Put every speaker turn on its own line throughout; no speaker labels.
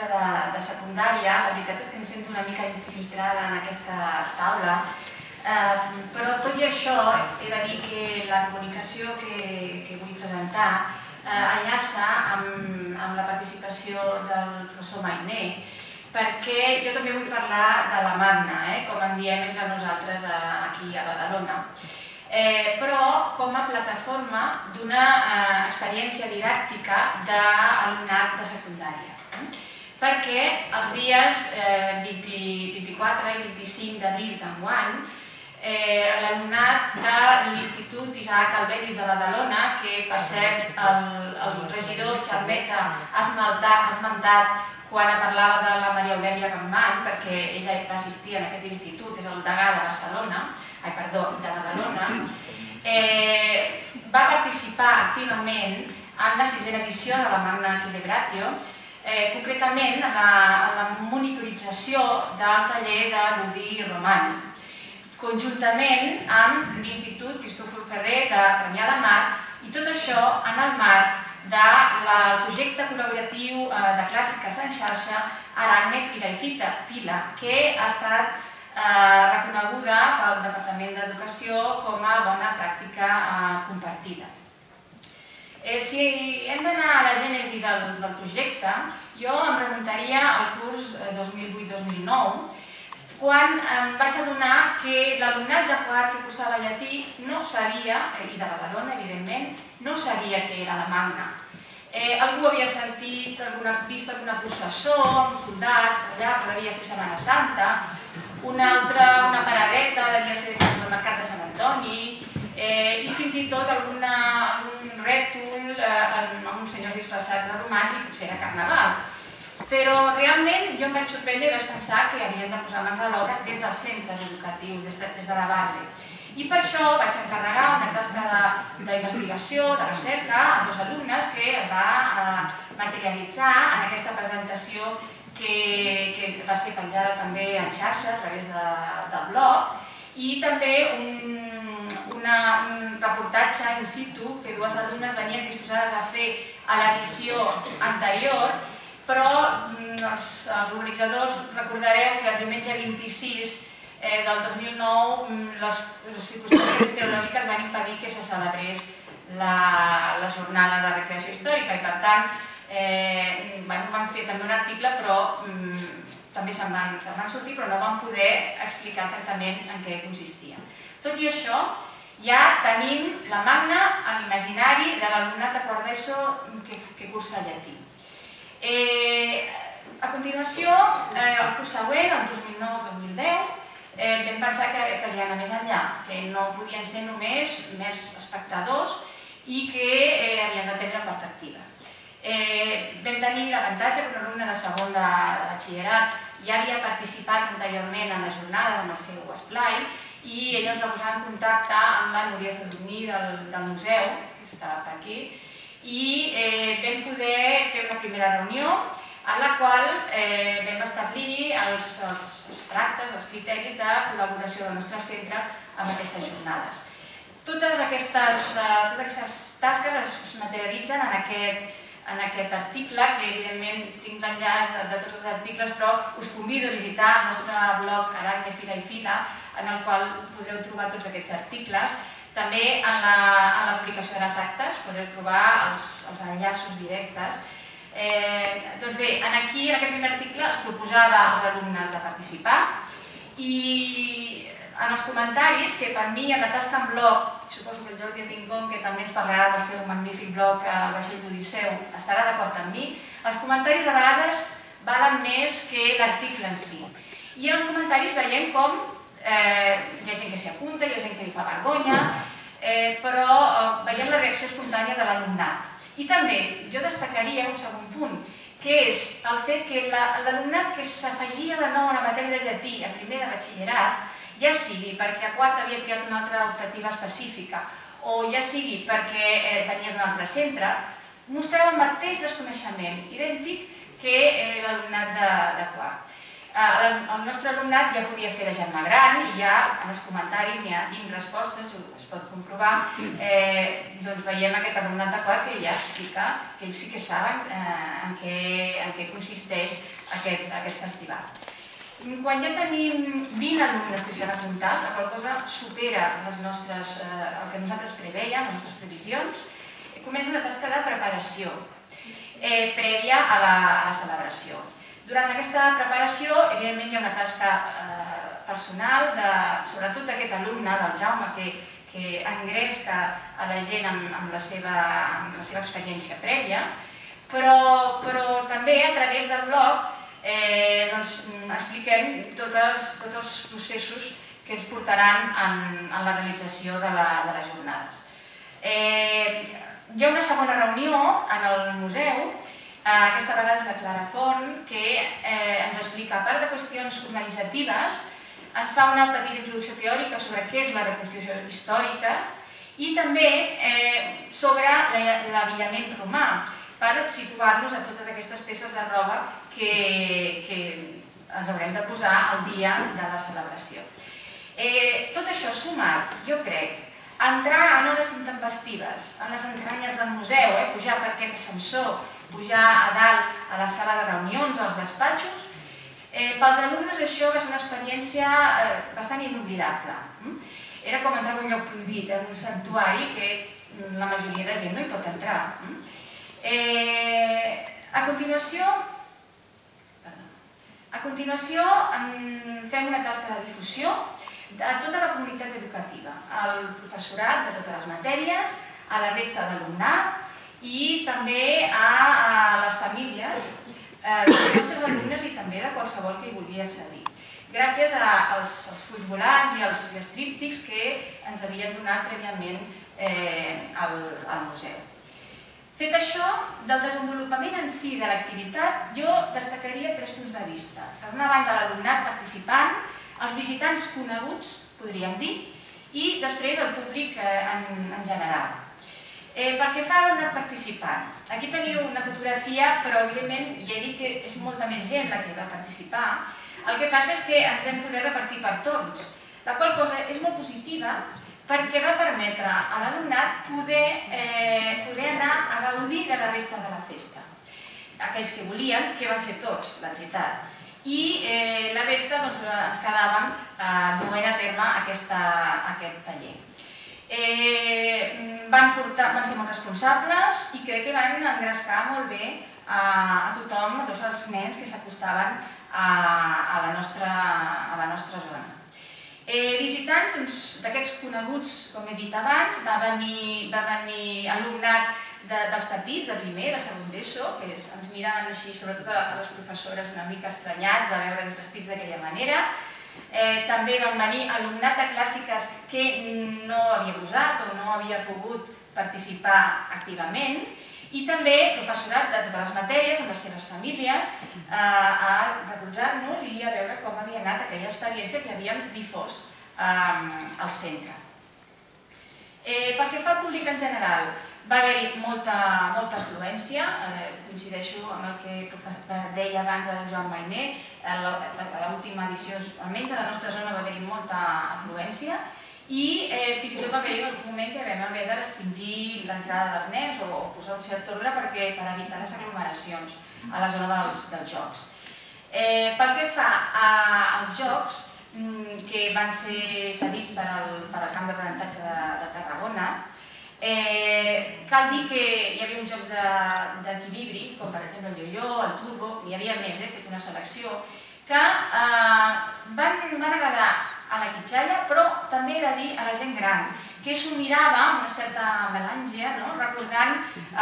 mestra de secundària, la veritat és que em sento una mica infiltrada en aquesta taula, però tot i això he de dir que la comunicació que vull presentar enllaça amb la participació del professor Mayné, perquè jo també vull parlar de la Magna, com en diem entre nosaltres aquí a Badalona, però com a plataforma d'una experiència didàctica d'alumnat de secundària. Perquè els dies 24 i 25 d'abril d'enguany, l'alumnat de l'Institut Isaac Albéniz de Badalona, que per cert el regidor Xarmeta ha esmentat quan parlava de la Maria Aurèlia Campmany, perquè ella va assistir en aquest institut, és el degà de Badalona, va participar activament en la 6a edició de la Magna Equilibratio, concretament en la monitorització del taller de Ludi Romani, conjuntament amb l'Institut Cristòfol Ferrer de Premià de Mar, i tot això en el marc del projecte col·laboratiu de clàssiques en xarxa Aracne Fila i Fila, que ha estat reconeguda pel Departament d'Educació com a bona pràctica compartida. Si hem d'anar a la gènesi del projecte, jo em remuntaria al curs 2008-2009, quan em vaig adonar que l'alumnat de quart que cursava llatí no sabia, i de Badalona, evidentment, no sabia què era la Magna. Algú havia vist alguna processó amb soldats per allà, però devia ser Setmana Santa, una paradeta devia ser el mercat de Sant Antoni, i fins i tot algun rètol amb uns senyors disfressats de romans i potser era Carnaval. Però realment jo em vaig sorprendre i vaig pensar que havien de posar mans a l'obra des dels centres educatius, des de la base. I per això vaig encarregar una tasca d'investigació, de recerca, a dos alumnes que es va materialitzar en aquesta presentació que va ser penjada també en xarxa a través del blog, i també un reportatge in situ que dues alumnes venien disposades a fer a l'edició anterior, però els organitzadors recordareu que el diumenge 26 del 2009 les circumstàncies meteorològiques van impedir que se celebrés la jornada de recreació històrica i per tant van fer també un article però també se'n van sortir però no van poder explicar exactament en què consistia. Tot i això ja tenim la Magna en l'imaginari de l'alumnat de quart d'ESO que cursa llatí. A continuació, el curs següent, el 2009-2010, vam pensar que calia anar més enllà, que no podien ser només mers espectadors i que havien de prendre part activa. Vam tenir l'avantatge que un alumne de segon de batxillerat ja havia participat anteriorment en les jornades amb el seu esplai i ell ens va posar en contacte amb la Núria Sadurní del museu, que estava per aquí, i vam poder fer una primera reunió en la qual vam establir els tractes, els criteris de col·laboració del nostre centre amb aquestes jornades. Totes aquestes tasques es materialitzen en aquest article, que evidentment tinc l'enllaç de tots els articles, però us convido a visitar el nostre blog Aracne Fila i Fila, en el qual podreu trobar tots aquests articles. També en la publicació de les actes podreu trobar els enllaços directes. Doncs bé, aquí en aquest primer article es proposava als alumnes de participar i en els comentaris, que per mi en la tasca en blog, suposo que el Jordi Rincón, que també ens parlarà del seu magnífic blog El vaixell d'Odisseu, estarà d'acord amb mi, els comentaris de vegades valen més que l'article en si. I en els comentaris veiem com hi ha gent que s'hi apunta, hi ha gent que li fa vergonya, però veiem la reacció espontània de l'alumnat. I també jo destacaria un segon punt, que és el fet que l'alumnat que s'afegia de nou a la matèria de llatí a primer de batxillerat, ja sigui perquè a quart havia triat una altra optativa específica o ja sigui perquè venia d'un altre centre, mostrava el mateix desconeixement idèntic que l'alumnat de quart. El nostre alumnat ja podia fer de germà gran i ja en els comentaris n'hi ha 20 respostes, es pot comprovar, doncs veiem aquest alumnat de quart que ja explica que ells sí que saben en què consisteix aquest festival. Quan ja tenim 20 alumnes que s'hi han apuntat, la qual cosa supera el que nosaltres prevèiem, les nostres previsions, comença una tasca de preparació prèvia a la celebració. Durant aquesta preparació, evidentment, hi ha una tasca personal, sobretot d'aquest alumne, del Jaume, que engresca a la gent amb la seva experiència prèvia, però també a través del blog expliquem tots els processos que ens portaran en la realització de les jornades. Hi ha una segona reunió en el museu, aquesta vegada és la Clara Forn, que ens explica, a part de qüestions organitzatives, ens fa una petita introducció teòrica sobre què és la reconstrucció històrica i també sobre l'abillament romà, per situar-nos a totes aquestes peces de roba que ens haurem de posar el dia de la celebració. Tot això sumat, jo crec, entrar en hores intempestives, en les entranyes del museu, pujar per aquest ascensor, pujar a dalt a la sala de reunions, als despatxos, pels alumnes això va ser una experiència bastant inoblidable. Era com entrar en un lloc prohibit, en un santuari que la majoria de gent no hi pot entrar. A continuació fem una tasca de difusió a tota la comunitat educativa, al professorat de totes les matèries, a la resta d'alumnat i també a les famílies dels nostres alumnes i també de qualsevol que hi vulgui accedir. Gràcies als fulls volants i als tríptics que ens havien donat prèviament al museu. Fet això, del desenvolupament en si de l'activitat, jo destacaria 3 punts de vista. Per una banda, l'alumnat participant, els visitants coneguts, podríem dir, i després el públic en general. Pel que fa a l'alumnat participant, aquí teniu una fotografia, però evidentment ja he dit que és molta més gent la que va participar. El que passa és que ens vam poder repartir per torns, la qual cosa és molt positiva perquè va permetre a l'alumnat poder anar a gaudir de la resta de la festa. Aquells que volien, que van ser tots, la veritat. I la resta ens quedàvem duent a terme aquest taller. Van ser molt responsables i crec que van engrescar molt bé a tothom, a tots els nens que s'acostaven a la nostra zona. Visitants d'aquests coneguts, com he dit abans, va venir alumnat dels petits, de primer, de segon d'ESO, que ens miraven així, sobretot a les professores, una mica estranyats de veure'ns vestits d'aquella manera. També van venir alumnat de clàssiques que no havia gosat o no havia pogut participar activament i també professorat de totes les matèries amb les seves famílies a recolzar-nos i a veure com havia anat aquella experiència que havíem difós al centre. Pel que fa al públic en general, va haver-hi molta afluència, coincideixo amb el que deia abans el Joan Mainer, a l'última edició, almenys a la nostra zona va haver-hi molta afluència i fins i tot va haver-hi un moment que vam haver de restringir l'entrada dels nens o posar un cert ordre per evitar les aglomeracions a la zona dels jocs. Pel que fa als jocs, que van ser cedits per al camp d'aprenentatge de Tarragona, cal dir que hi havia uns jocs d'equilibri, com per exemple el yo-yo, el turbo, n'hi havia més, he fet una selecció, que van agradar a la quitxalla, però també he de dir a la gent gran, que s'ho mirava amb una certa melàngia, recordant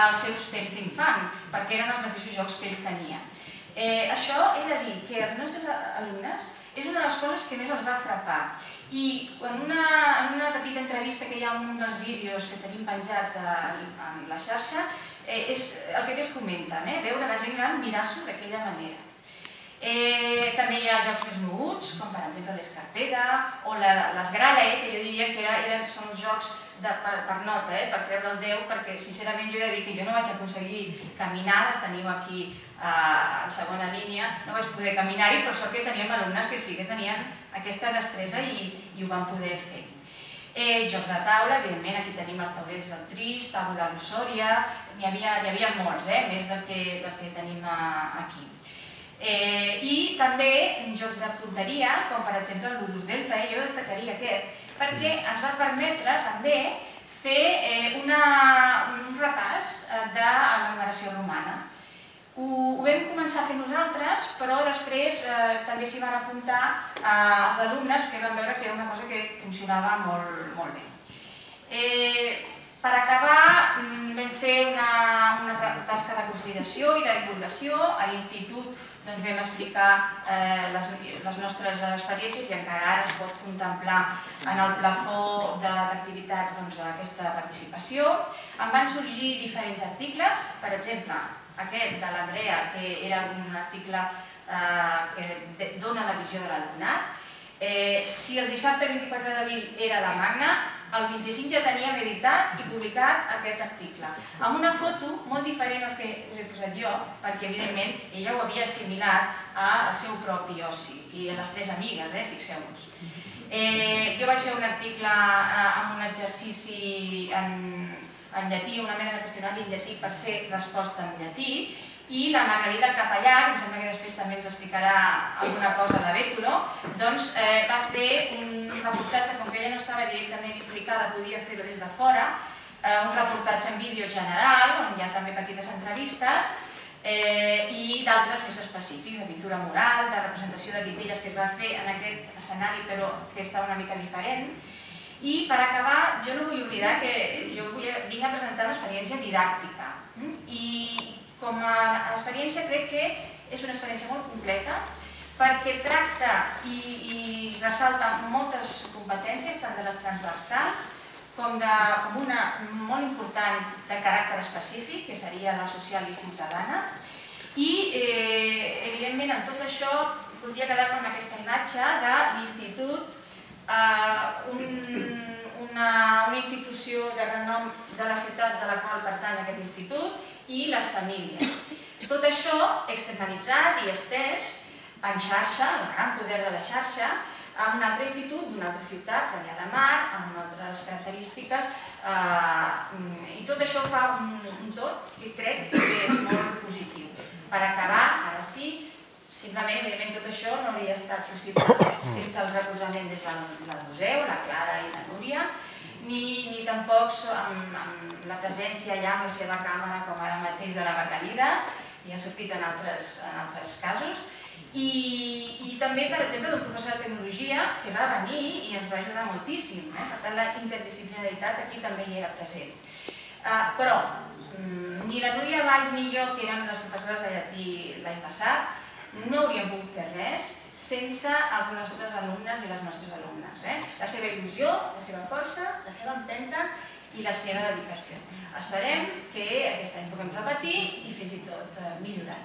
els seus temps d'infant, perquè eren els mateixos jocs que ells tenien. Això he de dir que els nostres alumnes és una de les coses que més els va frapar. I en una petita entrevista que hi ha en un dels vídeos que tenim penjats en la xarxa, és el que més comenten, veure la gent gran mirar-s'ho d'aquella manera. També hi ha jocs més moguts, com per exemple l'escarpeta o les grale, que jo diria que són jocs per nota, per treure el 10, perquè sincerament jo he de dir que jo no vaig aconseguir caminar, les teniu aquí a segona línia, no vaig poder caminar-hi, però sort que teníem alumnes que sí que tenien aquesta destresa i ho van poder fer. Jocs de taula, evidentment, aquí tenim els taulers del Tris, taula Lusòria, n'hi havia molts, més del que tenim aquí. I també jocs de punteria, com per exemple l'Udus Delta, jo destacaria aquest, perquè ens va permetre també fer un repàs de la numeració romana. Ho vam començar a fer nosaltres, però després també s'hi van apuntar els alumnes que van veure que era una cosa que funcionava molt bé. Per acabar, vam fer una tasca de consolidació i de divulgació. A l'institut vam explicar les nostres experiències i encara ara es pot contemplar en el plafó d'activitats aquesta participació. En van sorgir diferents articles, per exemple, aquest de l'Andrea, que era un article que dona la visió de l'alumnat. Si el dissabte 24 d'abril era la Magna, el 25 ja teníem editat i publicat aquest article, amb una foto molt diferent als que us he posat jo, perquè evidentment ella ho havia assimilat al seu propi oci, i a les 3 amigues, fixeu-vos. Jo vaig fer un article amb un exercici en llatí, una mena de qüestionari en llatí per ser resposta en llatí, i la Margarida Capellà, que em sembla que després també ens explicarà alguna cosa de Bétolo, doncs va fer un reportatge, com que ella no estava directament implicada, podia fer-ho des de fora, un reportatge en vídeo general, on hi ha també petites entrevistes, i d'altres més específics, de pintura mural, de representació de titelles que es va fer en aquest escenari, però que està una mica diferent. I per acabar, jo no vull oblidar que jo vinc a presentar una experiència didàctica, i com a experiència crec que és una experiència molt completa perquè tracta i ressalta moltes competències, tant de les transversals com una molt important de caràcter específic, que seria la social i ciutadana. I, evidentment, en tot això podria quedar-me amb aquesta imatge de l'institut, una institució de renom de la ciutat de la qual pertany aquest institut, i les famílies. Tot això externalitzat i estès en xarxa, el gran poder de la xarxa, a un altre institut d'una altra ciutat, Premià de Mar, amb altres característiques, i tot això fa un tot que crec que és molt positiu. Per acabar, ara sí, simplement, evidentment, tot això no hauria estat possible sense el recolzament des del museu, la Clara i la Núria, ni tampoc amb la presència allà amb la seva càmera, com ara mateix de la Margarida, i ha sortit en altres casos, i també, per exemple, d'un professor de tecnologia que va venir i ens va ajudar moltíssim. Per tant, la interdisciplinaritat aquí també hi era present. Però ni la Núria Valls ni jo, que érem les professores de llatí l'any passat, no hauríem pogut fer res sense els nostres alumnes i les nostres alumnes. La seva il·lusió, la seva força, la seva empenta i la seva dedicació. Esperem que aquest any puguem repetir i fins i tot millorar.